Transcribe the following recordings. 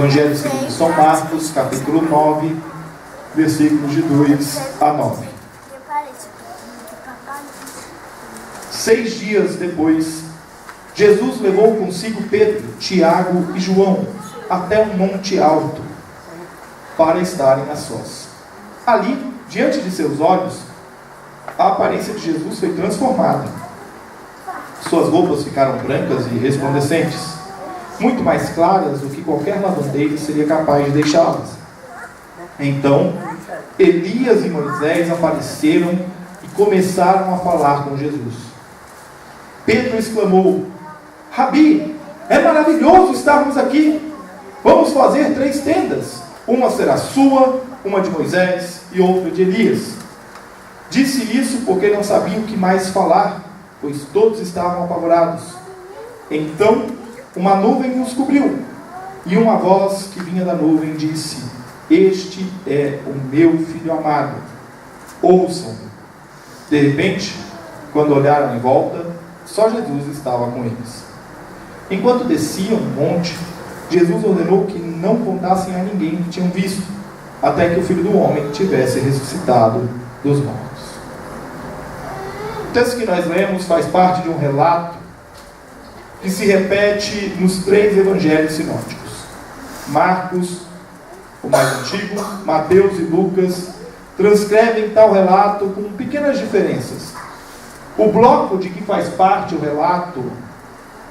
Evangelho segundo São Marcos, capítulo 9, versículos de 2 a 9. 6 dias depois, Jesus levou consigo Pedro, Tiago e João até um monte alto, para estarem a sós. Ali, diante de seus olhos, a aparência de Jesus foi transformada. Suas roupas ficaram brancas e resplandecentes, muito mais claras do que qualquer lavandeira seria capaz de deixá-las. Então, Elias e Moisés apareceram e começaram a falar com Jesus. Pedro exclamou: Rabi, é maravilhoso estarmos aqui. Vamos fazer 3 tendas. Uma será sua, uma de Moisés e outra de Elias. Disse isso porque não sabia o que mais falar, pois todos estavam apavorados. Então, uma nuvem os cobriu, e uma voz que vinha da nuvem disse: Este é o meu filho amado, ouçam-no. De repente, quando olharam em volta, só Jesus estava com eles. Enquanto desciam o monte, Jesus ordenou que não contassem a ninguém o que tinham visto, até que o Filho do Homem tivesse ressuscitado dos mortos. O texto que nós lemos faz parte de um relato que se repete nos 3 evangelhos sinóticos. Marcos, o mais antigo, Mateus e Lucas transcrevem tal relato com pequenas diferenças. O bloco de que faz parte o relato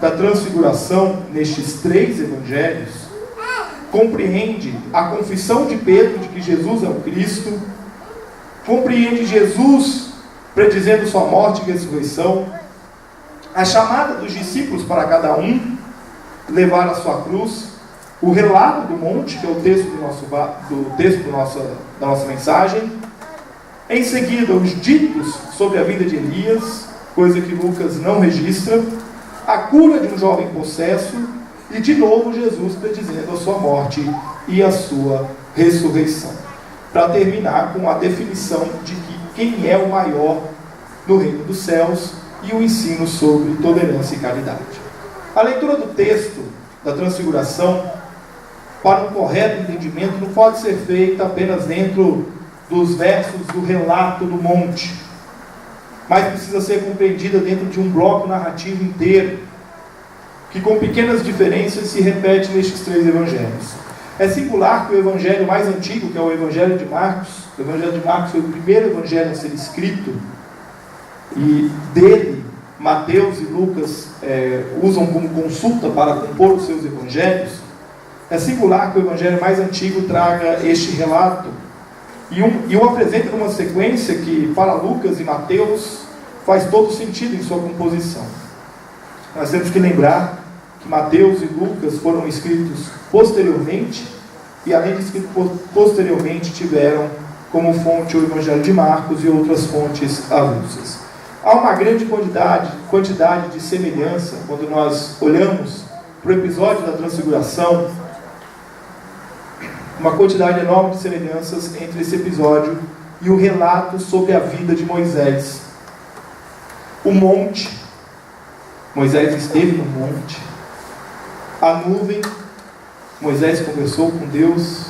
da transfiguração nestes 3 evangelhos compreende a confissão de Pedro de que Jesus é o Cristo, compreende Jesus predizendo sua morte e ressurreição, a chamada dos discípulos para cada um levar a sua cruz, o relato do monte, que é o texto da nossa mensagem, em seguida os ditos sobre a vida de Elias, coisa que Lucas não registra, a cura de um jovem possesso e de novo Jesus predizendo a sua morte e a sua ressurreição, para terminar com a definição de quem é o maior no reino dos céus e o ensino sobre tolerância e caridade. A leitura do texto da transfiguração, para um correto entendimento, não pode ser feita apenas dentro dos versos do relato do monte, mas precisa ser compreendida dentro de um bloco narrativo inteiro, que com pequenas diferenças se repete nestes 3 evangelhos. É singular que o evangelho mais antigo, que é o evangelho de Marcos, o evangelho de Marcos foi o primeiro evangelho a ser escrito, e dele, Mateus e Lucas usam como consulta para compor os seus evangelhos. É singular que o evangelho mais antigo traga este relato, e o apresenta numa sequência que, para Lucas e Mateus, faz todo sentido em sua composição. Nós temos que lembrar que Mateus e Lucas foram escritos posteriormente, e além de escritos posteriormente, tiveram como fonte o Evangelho de Marcos e outras fontes avulsas. Há uma grande quantidade de semelhança quando nós olhamos para o episódio da transfiguração, uma quantidade enorme de semelhanças entre esse episódio e o relato sobre a vida de Moisés. O monte, Moisés esteve no monte, a nuvem, Moisés conversou com Deus,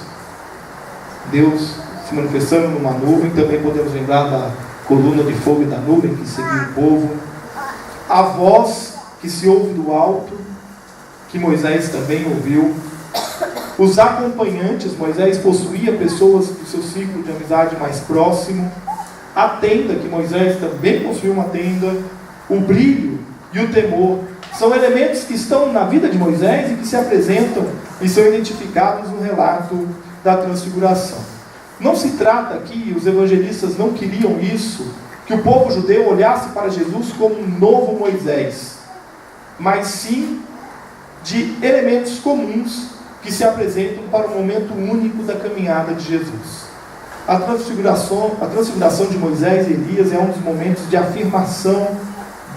Deus se manifestando numa nuvem. Também podemos lembrar da coluna de fogo e da nuvem que seguia o povo, a voz que se ouve do alto, que Moisés também ouviu, os acompanhantes. Moisés possuía pessoas do seu ciclo de amizade mais próximo, a tenda, que Moisés também possuía uma tenda, o brilho e o temor, são elementos que estão na vida de Moisés e que se apresentam e são identificados no relato da transfiguração. Não se trata aqui, os evangelistas não queriam isso, que o povo judeu olhasse para Jesus como um novo Moisés, mas sim de elementos comuns que se apresentam para o momento único da caminhada de Jesus. A transfiguração de Moisés e Elias é um dos momentos de afirmação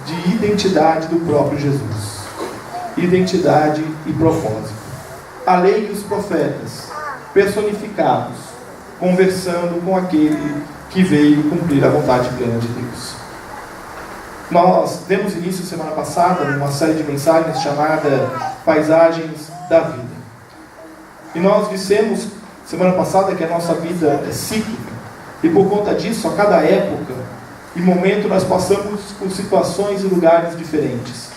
de identidade do próprio Jesus. Identidade e propósito. A lei e os profetas, personificados, conversando com aquele que veio cumprir a vontade plena de Deus. Nós demos início semana passada numa série de mensagens chamada Paisagens da Vida. E nós dissemos semana passada que a nossa vida é cíclica. E por conta disso, a cada época e momento nós passamos por situações e lugares diferentes.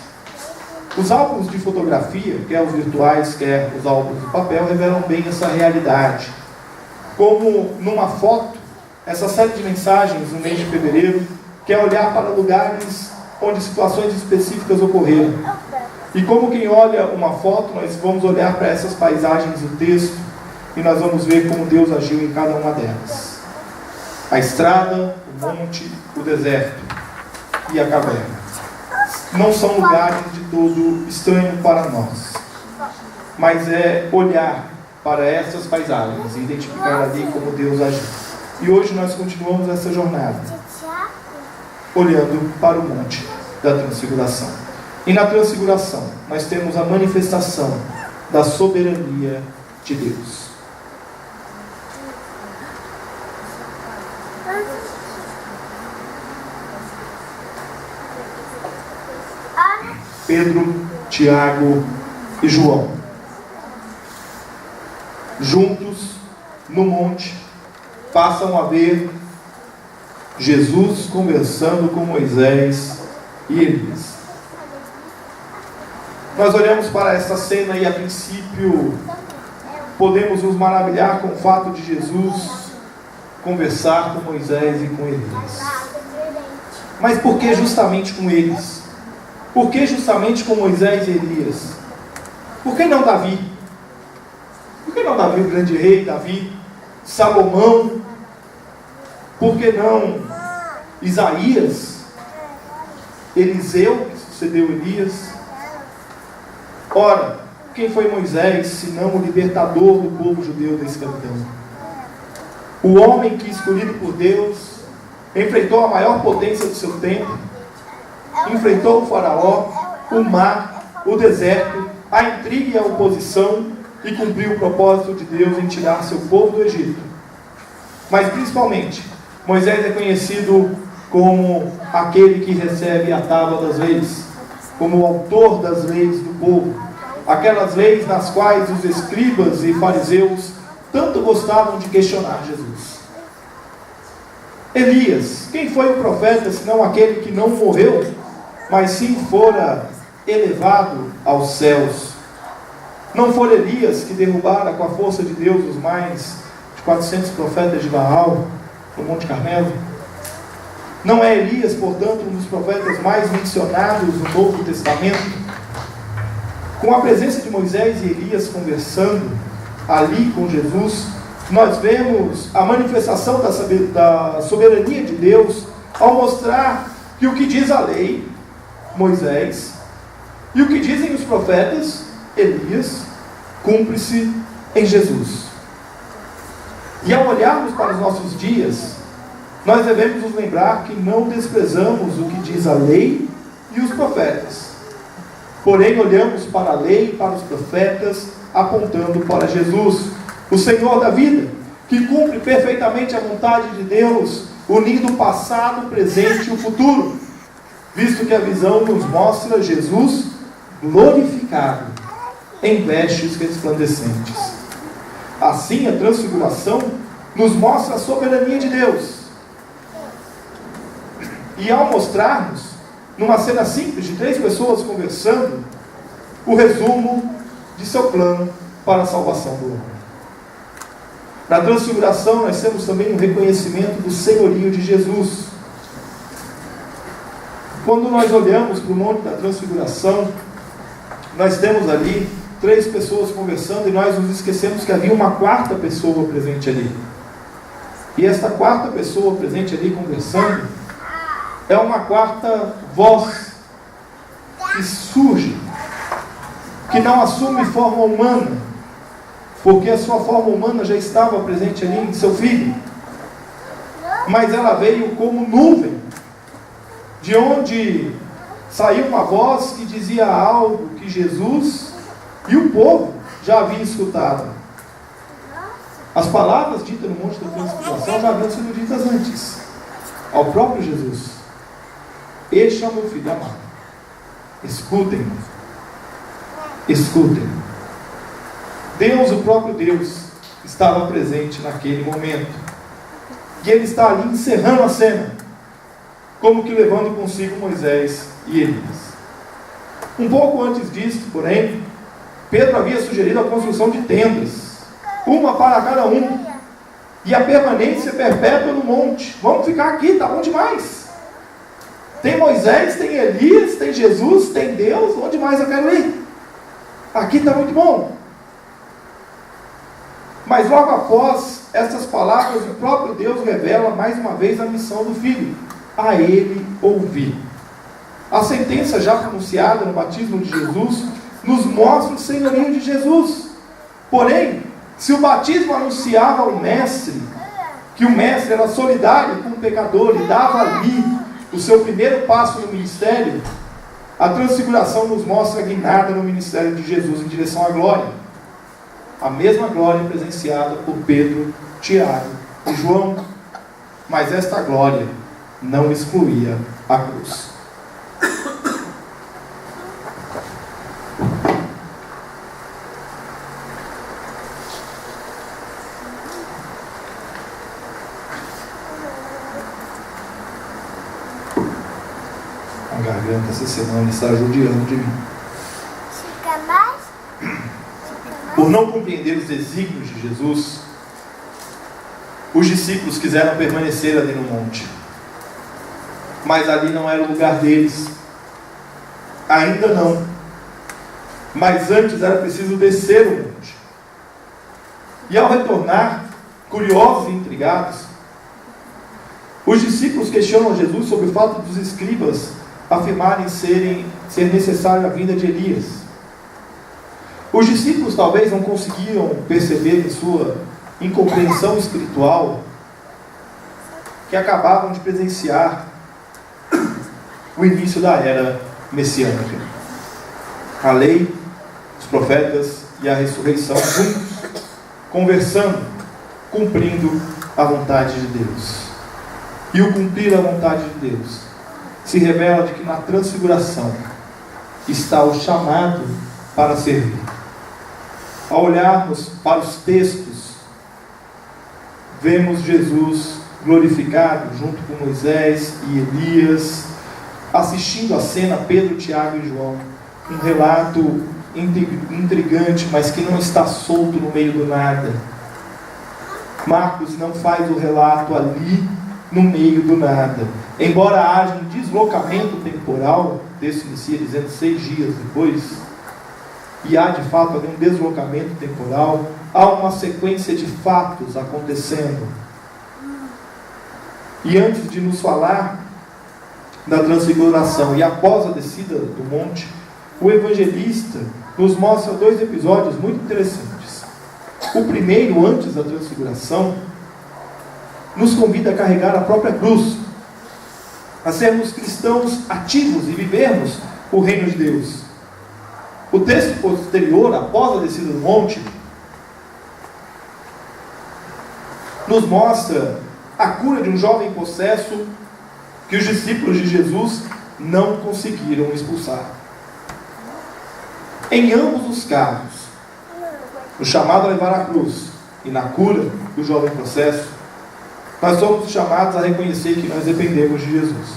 Os álbuns de fotografia, quer os virtuais, quer os álbuns de papel, revelam bem essa realidade. Como numa foto, essa série de mensagens no mês de fevereiro quer olhar para lugares onde situações específicas ocorreram. E como quem olha uma foto, nós vamos olhar para essas paisagens do texto e nós vamos ver como Deus agiu em cada uma delas. A estrada, o monte, o deserto e a caverna. Não são lugares de todo estranho para nós, mas é olhar para essas paisagens e identificar ali como Deus agiu. E hoje nós continuamos essa jornada, olhando para o monte da transfiguração. E na transfiguração nós temos a manifestação da soberania de Deus. Pedro, Tiago e João, juntos no monte, passam a ver Jesus conversando com Moisés e Elias. Nós olhamos para essa cena e a princípio podemos nos maravilhar com o fato de Jesus conversar com Moisés e com Elias. Mas por que justamente com eles? Por que justamente com Moisés e Elias? Por que não Davi? Por que não Davi, o grande rei Davi? Salomão? Por que não Isaías? Eliseu, que sucedeu Elias? Ora, quem foi Moisés, senão o libertador do povo judeu da escravidão? O homem que, escolhido por Deus, enfrentou a maior potência do seu tempo, enfrentou o faraó, o mar, o deserto, a intriga e a oposição e cumpriu o propósito de Deus em tirar seu povo do Egito. Mas principalmente, Moisés é conhecido como aquele que recebe a tábua das leis, como o autor das leis do povo, aquelas leis nas quais os escribas e fariseus tanto gostavam de questionar Jesus. Elias, quem foi o profeta senão aquele que não morreu, mas sim fora elevado aos céus? Não foi Elias que derrubara com a força de Deus os mais de 400 profetas de Baal no Monte Carmelo? Não é Elias, portanto, um dos profetas mais mencionados no Novo Testamento? Com a presença de Moisés e Elias conversando ali com Jesus, nós vemos a manifestação da soberania de Deus ao mostrar que o que diz a lei, Moisés, e o que dizem os profetas, Elias, cumpre-se em Jesus. E ao olharmos para os nossos dias, nós devemos nos lembrar que não desprezamos o que diz a lei e os profetas. Porém, olhamos para a lei e para os profetas, apontando para Jesus, o Senhor da vida, que cumpre perfeitamente a vontade de Deus, unindo o passado, o presente e o futuro, visto que a visão nos mostra Jesus glorificado, em vestes resplandecentes. Assim, a transfiguração nos mostra a soberania de Deus. E ao mostrarmos, numa cena simples de 3 pessoas conversando, o resumo de seu plano para a salvação do homem. Na transfiguração nós temos também um reconhecimento do senhorio de Jesus. Quando nós olhamos para o monte da transfiguração, nós temos ali 3 pessoas conversando e nós nos esquecemos que havia uma 4ª pessoa presente ali. E esta 4ª pessoa presente ali conversando é uma 4ª voz que surge, que não assume forma humana, porque a sua forma humana já estava presente ali em seu filho, mas ela veio como nuvem, de onde saiu uma voz que dizia algo que Jesus e o povo já haviam escutado. As palavras ditas no Monte da Transfiguração já haviam sido ditas antes, ao próprio Jesus. Este é o meu filho amado, escutem-me, escutem-me. Deus, o próprio Deus, estava presente naquele momento. E ele está ali encerrando a cena, como que levando consigo Moisés e Elias. Um pouco antes disso, porém, Pedro havia sugerido a construção de tendas, uma para cada um, e a permanência perpétua no monte. Vamos ficar aqui, está bom demais. Tem Moisés, tem Elias, tem Jesus, tem Deus, onde mais eu quero ir? Aqui está muito bom. Mas logo após essas palavras, o próprio Deus revela mais uma vez a missão do Filho: a ele ouvir. A sentença já pronunciada no batismo de Jesus nos mostra o senhorio de Jesus. Porém, se o batismo anunciava ao Mestre, que o Mestre era solidário com o pecador e dava ali o seu primeiro passo no ministério, a transfiguração nos mostra a guinada no ministério de Jesus em direção à glória. A mesma glória presenciada por Pedro, Tiago e João. Mas esta glória não excluía a cruz. A garganta essa semana está judiando de mim. Por não compreender os desígnios de Jesus, os discípulos quiseram permanecer ali no monte. Mas ali não era o lugar deles. Ainda não. Mas antes era preciso descer o monte. E ao retornar, curiosos e intrigados, os discípulos questionam Jesus sobre o fato dos escribas afirmarem ser necessária a vinda de Elias. Os discípulos talvez não conseguiam perceber em sua incompreensão espiritual que acabavam de presenciar o início da era messiânica. A lei, os profetas e a ressurreição juntos, conversando, cumprindo a vontade de Deus. E o cumprir a vontade de Deus se revela de que na transfiguração está o chamado para servir. Ao olharmos para os textos, vemos Jesus glorificado junto com Moisés e Elias, assistindo a cena Pedro, Tiago e João. Um relato intrigante, mas que não está solto no meio do nada. Marcos não faz o relato ali no meio do nada. Embora haja um deslocamento temporal, o texto inicia dizendo 6 dias depois, e há de fato ali um deslocamento temporal, há uma sequência de fatos acontecendo. E antes de nos falar da transfiguração e após a descida do monte, o evangelista nos mostra 2 episódios muito interessantes. O primeiro, antes da transfiguração, nos convida a carregar a própria cruz, a sermos cristãos ativos e vivermos o reino de Deus. O texto posterior, após a descida do monte, nos mostra a cura de um jovem possesso que os discípulos de Jesus não conseguiram expulsar. Em ambos os casos, no chamado a levar a cruz e na cura do jovem possesso, nós somos chamados a reconhecer que nós dependemos de Jesus.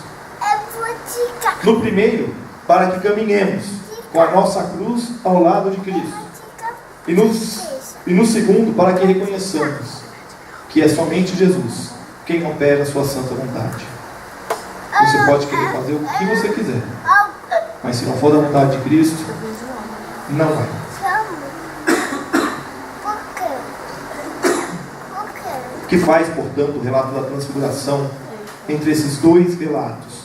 No primeiro, para que caminhemos com a nossa cruz ao lado de Cristo. E no segundo, para que reconheçamos que é somente Jesus quem opera a sua santa vontade. Você pode querer fazer o que você quiser, mas se não for da vontade de Cristo, não vai. O que faz, portanto, o relato da transfiguração entre esses 2 relatos?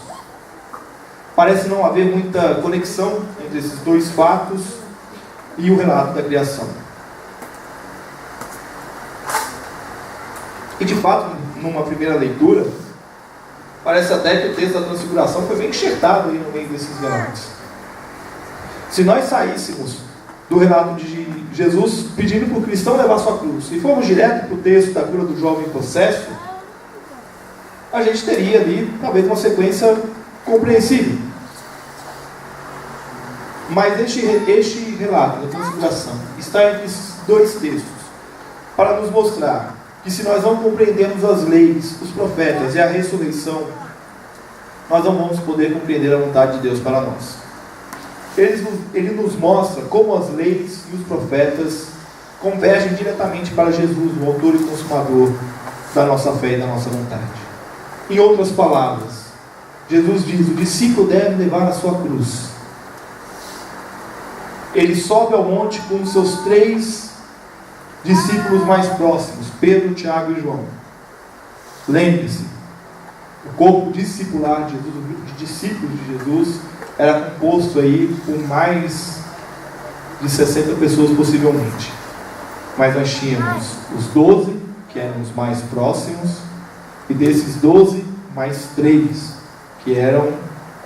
Parece não haver muita conexão entre esses 2 fatos e o relato da criação. E de fato, numa primeira leitura, parece até que o texto da transfiguração foi bem enxertado aí no meio desses relatos. Se nós saíssemos do relato de Jesus pedindo para o cristão levar sua cruz e formos direto para o texto da cura do jovem possesso, a gente teria ali talvez uma sequência compreensível. Mas este relato da transfiguração está entre dois textos para nos mostrar que se nós não compreendermos as leis, os profetas e a ressurreição, nós não vamos poder compreender a vontade de Deus para nós. Ele nos mostra como as leis e os profetas convergem diretamente para Jesus, o autor e consumador da nossa fé e da nossa vontade. Em outras palavras, Jesus diz: o discípulo deve levar a sua cruz. Ele sobe ao monte com os seus 3 discípulos mais próximos, Pedro, Tiago e João. Lembre-se, o corpo discipular de Jesus, o grupo de discípulos de Jesus, era composto aí por mais de 60 pessoas possivelmente. Mas nós tínhamos os 12, que eram os mais próximos, e desses 12, mais 3, que eram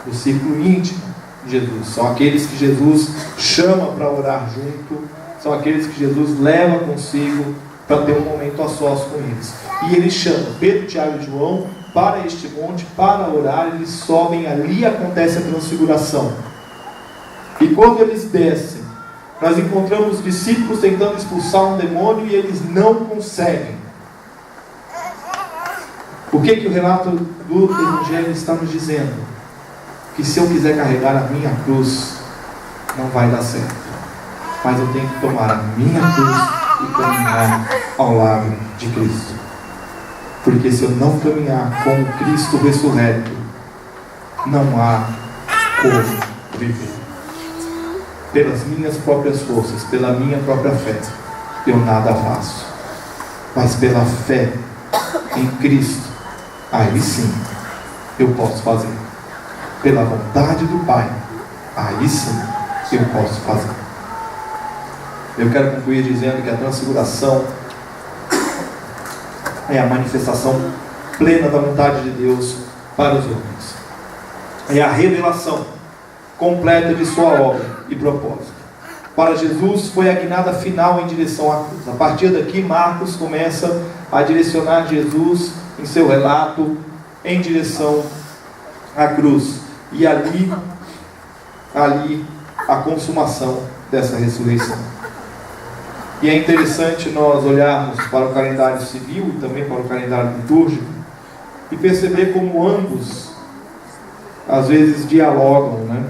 do círculo íntimo de Jesus. São aqueles que Jesus chama para orar junto, são aqueles que Jesus leva consigo para ter um momento a sós com eles. E ele chama Pedro, Tiago e João para este monte, para orar. Eles sobem, ali acontece a transfiguração. E quando eles descem, nós encontramos os discípulos tentando expulsar um demônio e eles não conseguem. O que o relato do Evangelho está nos dizendo? Que se eu quiser carregar a minha cruz, não vai dar certo. Mas eu tenho que tomar a minha cruz e caminhar ao lado de Cristo. Porque se eu não caminhar com o Cristo ressurreto, não há como viver. Pelas minhas próprias forças, pela minha própria fé, eu nada faço. Mas pela fé em Cristo, aí sim eu posso fazer. Pela vontade do Pai, aí sim eu posso fazer. Eu quero concluir dizendo que a transfiguração é a manifestação plena da vontade de Deus para os homens. É a revelação completa de sua obra e propósito. Para Jesus foi a guinada final em direção à cruz. A partir daqui, Marcos começa a direcionar Jesus em seu relato em direção à cruz. E ali a consumação dessa ressurreição. E é interessante nós olharmos para o calendário civil e também para o calendário litúrgico e perceber como ambos às vezes dialogam, né?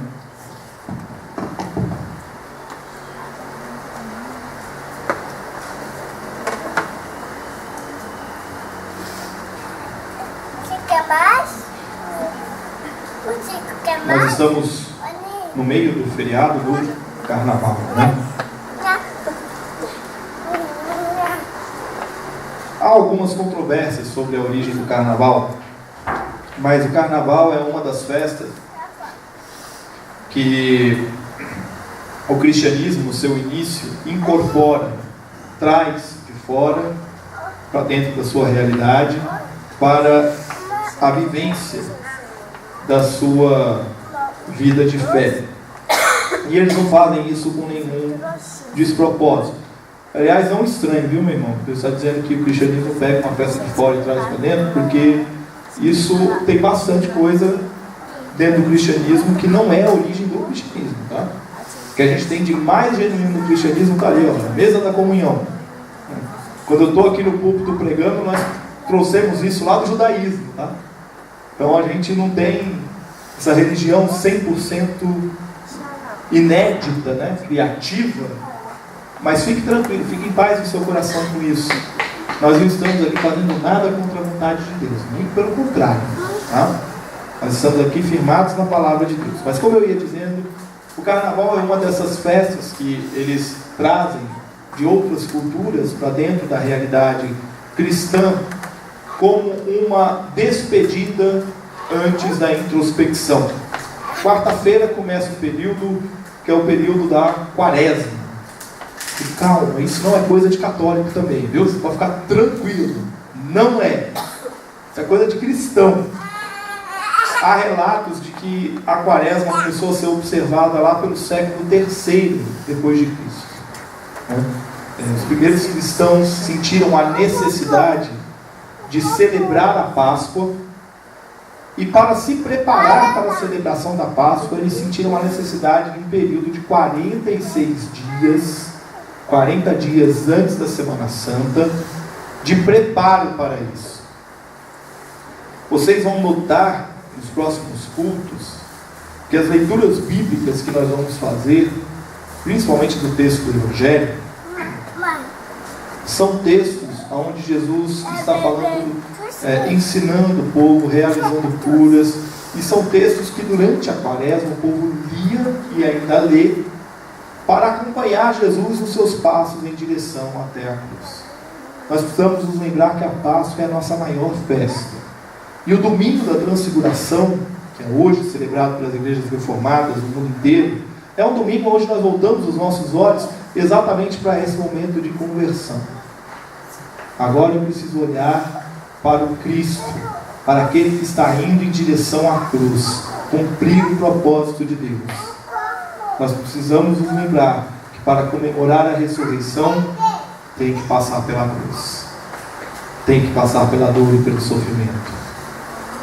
Nós estamos no meio do feriado do Carnaval, né? Há algumas controvérsias sobre a origem do Carnaval, mas o Carnaval é uma das festas que o cristianismo, no seu início, incorpora, traz de fora para dentro da sua realidade, para a vivência da sua vida de fé. E eles não fazem isso com nenhum despropósito. Aliás, é um estranho, viu, meu irmão? Você está dizendo que o cristianismo pega uma festa de fora e traz para dentro, porque isso tem bastante coisa dentro do cristianismo que não é a origem do cristianismo, tá? O que a gente tem de mais genuíno no cristianismo está ali, ó, na mesa da comunhão. Quando eu estou aqui no púlpito pregando, nós trouxemos isso lá do judaísmo, tá? Então a gente não tem essa religião 100% inédita, né? Criativa, mas fique tranquilo, fique em paz no seu coração com isso. Nós não estamos aqui fazendo nada contra a vontade de Deus, muito pelo contrário, tá? Nós estamos aqui firmados na palavra de Deus. Mas como eu ia dizendo, o Carnaval é uma dessas festas que eles trazem de outras culturas para dentro da realidade cristã, como uma despedida antes da introspecção. Quarta-feira começa um período que é o período da quaresma. E calma, isso não é coisa de católico também, viu? Você pode ficar tranquilo. Não é. Isso é coisa de cristão. Há relatos de que a quaresma começou a ser observada lá pelo século III depois de Cristo. Os primeiros cristãos sentiram a necessidade de celebrar a Páscoa, e para se preparar para a celebração da Páscoa, eles sentiram a necessidade de um período de 46 dias 40 dias antes da Semana Santa, de preparo para isso. Vocês vão notar nos próximos cultos que as leituras bíblicas que nós vamos fazer, principalmente do texto do Evangelho, são textos onde Jesus está falando, ensinando o povo, realizando curas, e são textos que durante a Quaresma o povo lia e ainda lê para acompanhar Jesus nos seus passos em direção até a cruz. Nós precisamos nos lembrar que a Páscoa é a nossa maior festa. E o domingo da Transfiguração, que é hoje celebrado pelas igrejas reformadas no mundo inteiro, é um domingo onde nós voltamos os nossos olhos exatamente para esse momento de conversão. Agora eu preciso olhar para o Cristo, para aquele que está indo em direção à cruz, cumprir o propósito de Deus. Nós precisamos nos lembrar que para comemorar a ressurreição, tem que passar pela cruz, tem que passar pela dor e pelo sofrimento.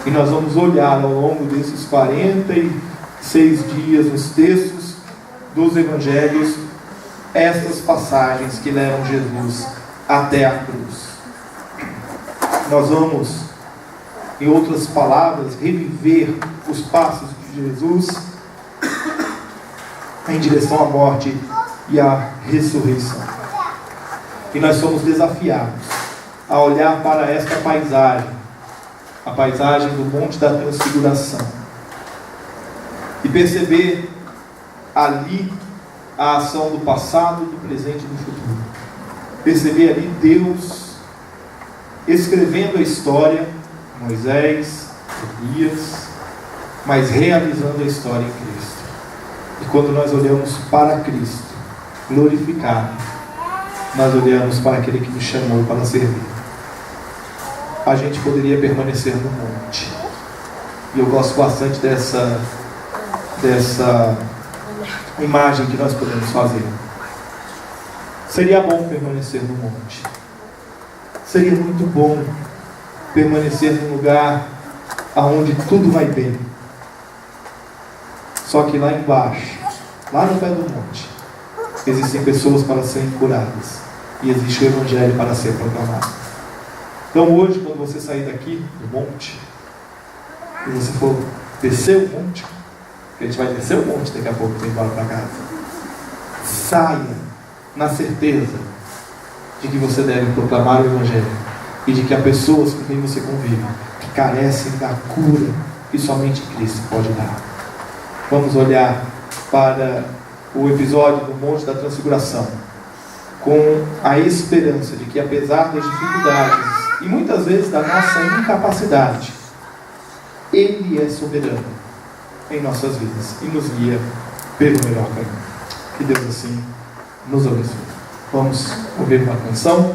E nós vamos olhar ao longo desses 46 dias nos textos dos Evangelhos estas passagens que levam Jesus até a cruz. Nós vamos, em outras palavras, reviver os passos de Jesus em direção à morte e à ressurreição. E nós somos desafiados a olhar para esta paisagem, a paisagem do Monte da Transfiguração, e perceber ali a ação do passado, do presente e do futuro. Perceber ali Deus escrevendo a história, Moisés, Elias, mas realizando a história em Cristo. E quando nós olhamos para Cristo glorificado, nós olhamos para aquele que nos chamou para servir. A gente poderia permanecer no monte. E eu gosto bastante dessa imagem que nós podemos fazer. Seria bom permanecer no monte. Seria muito bom permanecer num lugar onde tudo vai bem. Só que lá embaixo, lá no pé do monte, existem pessoas para serem curadas. E existe o Evangelho para ser proclamado. Então hoje, quando você sair daqui do monte, e você for descer o monte, que a gente vai descer o monte daqui a pouco para ir embora para casa, saia na certeza de que você deve proclamar o Evangelho e de que há pessoas com quem você convive que carecem da cura que somente Cristo pode dar. Vamos olhar para o episódio do Monte da Transfiguração com a esperança de que, apesar das dificuldades e muitas vezes da nossa incapacidade, Ele é soberano em nossas vidas e nos guia pelo melhor caminho. Que Deus assim nos abençoe. Vamos ouvir uma canção.